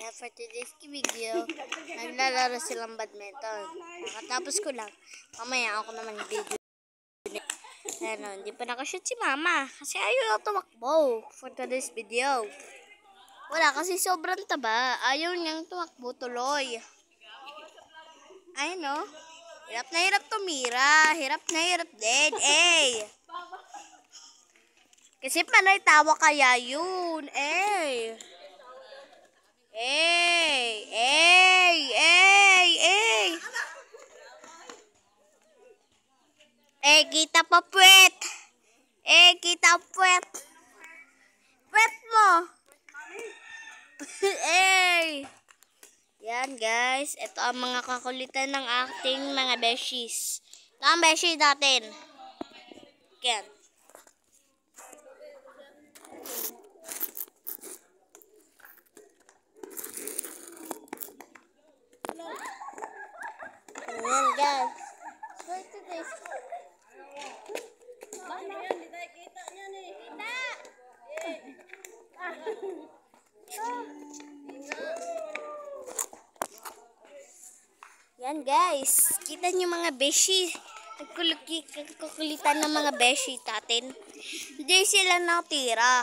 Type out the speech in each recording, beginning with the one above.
Kaya for today's video, naglalaro silang badminton. Nakatapos ko lang. Mamaya ako naman video. Ano, hindi pa nakashoot si mama. Kasi ayaw na tumakbo for today's video. Wala, kasi sobrang taba. Ayaw niyang tumakbo tuloy. Ay, no? Hirap na hirap tumira. Hirap na hirap din. Eh. Kasi panay tawa kaya yun. Eh. Hey, hey, hey, hey. Eh, kita pa puwet. Eh, kita puwet. Puwet mo. Eh. Yan, guys. Ito ang mga kakulitan ng ating mga beshies. Ito ang beshi natin. Yan. Ayan, guys. For today's... Yan, guys. Kita niyo mga beshi. Nagkukulitan ng mga beshi natin. Hindi sila natira.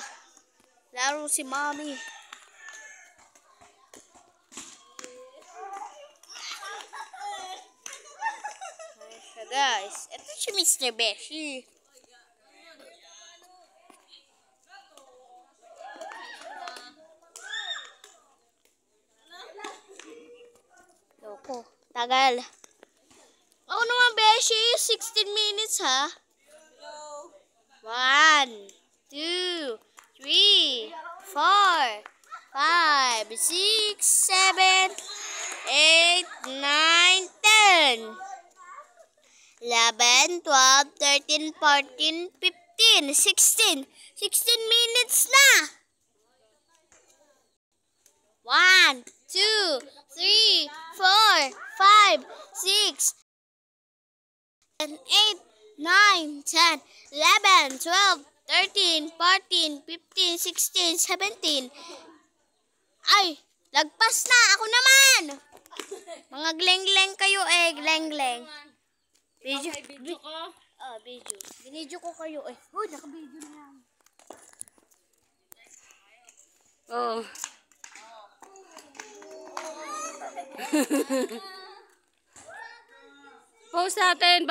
Laro si mommy. So guys, ito si Mr. Beshi. Loko, tagal. Ako naman Beshi, 16 minutes ha. 1, 2, 3, 4, 5, 6, 7, 8, 9, 10. 11, 12, 13, 14, 15, 16. 16 minutes na. 1, 2, 3, 4, 5, 6, 7, 8, 9, 10, 11, 12, 13, 14, 15, 16, 17. Ay, lagpas na. Ako naman. Mga gleng-gleng kayo eh. Gleng-gleng. Video ko? Video. Binidyo ko kayo eh. Uy, naka-video na yan. Oh. Post natin.